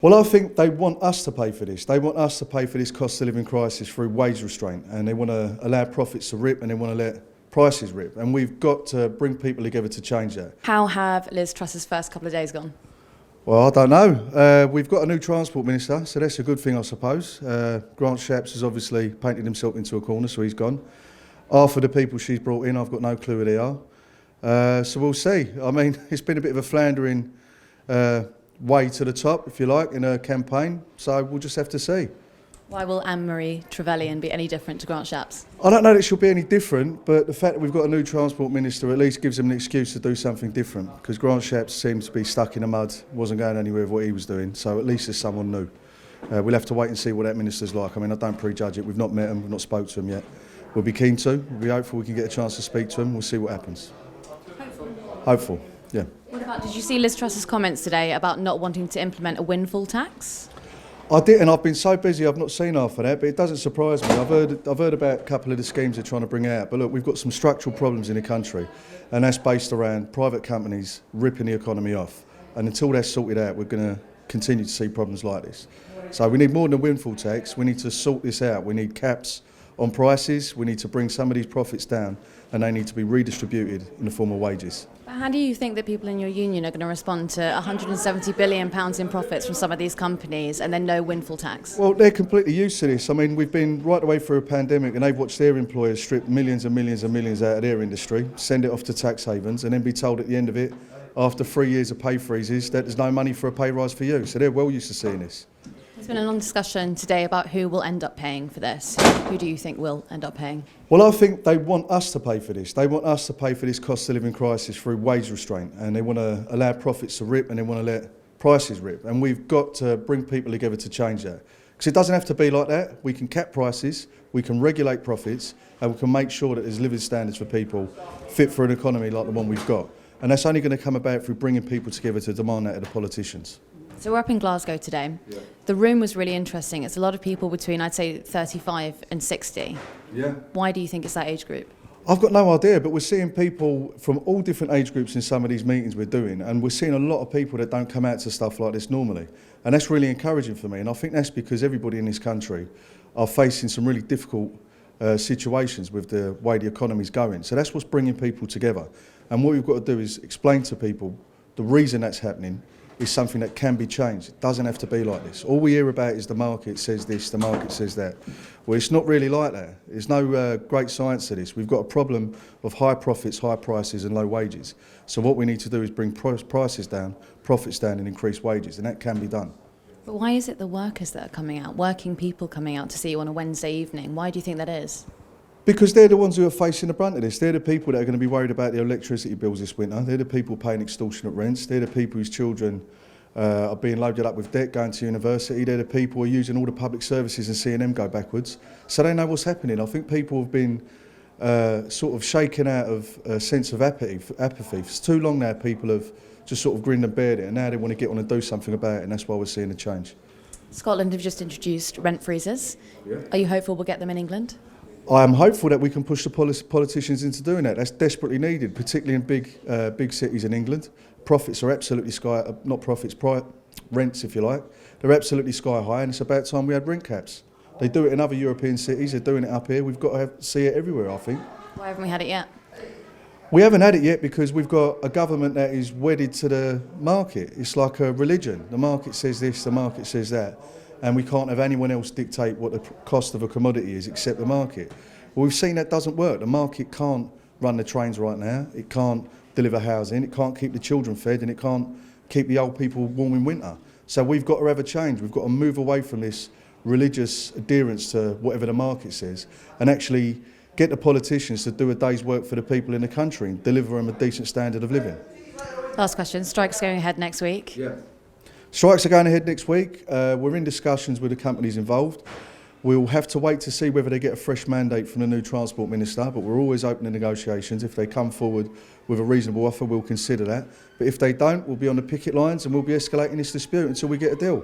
Well, I think they want us to pay for this. They want us to pay for this cost of living crisis through wage restraint, and they want to allow profits to rip and they want to let prices rip, and we've got to bring people together to change that. How have Liz Truss's first couple of days gone? Well, I don't know. We've got a new transport minister, so that's a good thing, I suppose. Shapps has obviously painted himself into a corner, so he's gone. Half of the people she's brought in, I've got no clue who they are. So we'll see. I mean, it's been a bit of a floundering way to the top, if you like, in her campaign, so we'll just have to see. Why will Anne-Marie Trevelyan be any different to Grant Shapps? I don't know that she'll be any different, but the fact that we've got a new transport minister at least gives them an excuse to do something different, because Grant Shapps seems to be stuck in the mud, wasn't going anywhere with what he was doing, so at least there's someone new. We'll have to wait and see what that minister's like. I mean, I don't prejudge it. We've not met him, we've not spoke to him yet. We'll be keen to. We'll be hopeful we can get a chance to speak to him. We'll see what happens. Hopeful, yeah. What about, did you see Liz Truss's comments today about not wanting to implement a windfall tax? I did, and I've been so busy I've not seen half of that, but it doesn't surprise me. I've heard about a couple of the schemes they're trying to bring out, but look, we've got some structural problems in the country, and that's based around private companies ripping the economy off. And until that's sorted out, we're going to continue to see problems like this. So we need more than a windfall tax. We need to sort this out. We need caps on prices. We need to bring some of these profits down, and they need to be redistributed in the form of wages. How do you think that people in your union are going to respond to £170 billion in profits from some of these companies and then no windfall tax? Well, they're completely used to this. I mean, we've been right away through a pandemic and they've watched their employers strip millions and millions and millions out of their industry, send it off to tax havens, and then be told at the end of it, after 3 years of pay freezes, that there's no money for a pay rise for you. So they're well used to seeing this. There's been a long discussion today about who will end up paying for this. Who do you think will end up paying? Well, I think they want us to pay for this. They want us to pay for this cost of living crisis through wage restraint, and they want to allow profits to rip and they want to let prices rip. And we've got to bring people together to change that. Because it doesn't have to be like that. We can cap prices, we can regulate profits, and we can make sure that there's living standards for people fit for an economy like the one we've got. And that's only going to come about through bringing people together to demand that of the politicians. So we're up in Glasgow today. Yeah. The room was really interesting. It's a lot of people between, I'd say, 35 and 60. Yeah. Why do you think it's that age group? I've got no idea, but we're seeing people from all different age groups in some of these meetings we're doing, and we're seeing a lot of people that don't come out to stuff like this normally. And that's really encouraging for me, and I think that's because everybody in this country are facing some really difficult situations with the way the economy's going. So that's what's bringing people together. And what we've got to do is explain to people the reason that's happening is something that can be changed. It doesn't have to be like this. All we hear about is the market says this, the market says that. Well, it's not really like that. There's no great science to this. We've got a problem of high profits, high prices and low wages. So what we need to do is bring prices down, profits down and increase wages, and that can be done. But why is it the workers that are coming out, working people coming out to see you on a Wednesday evening? Why do you think that is? Because they're the ones who are facing the brunt of this. They're the people that are going to be worried about their electricity bills this winter. They're the people paying extortionate rents. They're the people whose children are being loaded up with debt going to university. They're the people who are using all the public services and seeing them go backwards. So they know what's happening. I think people have been sort of shaken out of a sense of apathy. For too long now, people have just sort of grinned and bared it, and now they want to get on and do something about it, and that's why we're seeing a change. Scotland have just introduced rent freezes. Yeah. Are you hopeful we'll get them in England? I am hopeful that we can push the politicians into doing that. That's desperately needed, particularly in big cities in England. Profits are absolutely rents, if you like. They're absolutely sky high, and it's about time we had rent caps. They do it in other European cities, they're doing it up here. We've got to see it everywhere, I think. Why haven't we had it yet? We haven't had it yet because we've got a government that is wedded to the market. It's like a religion. The market says this, the market says that. And we can't have anyone else dictate what the cost of a commodity is except the market. Well, we've seen that doesn't work. The market can't run the trains right now. It can't deliver housing. It can't keep the children fed, and it can't keep the old people warm in winter. So we've got to have a change. We've got to move away from this religious adherence to whatever the market says and actually get the politicians to do a day's work for the people in the country and deliver them a decent standard of living. Last question. Strikes going ahead next week. Yeah. Strikes are going ahead next week. We're in discussions with the companies involved. We'll have to wait to see whether they get a fresh mandate from the new Transport Minister, but we're always open to negotiations. If they come forward with a reasonable offer, we'll consider that. But if they don't, we'll be on the picket lines and we'll be escalating this dispute until we get a deal.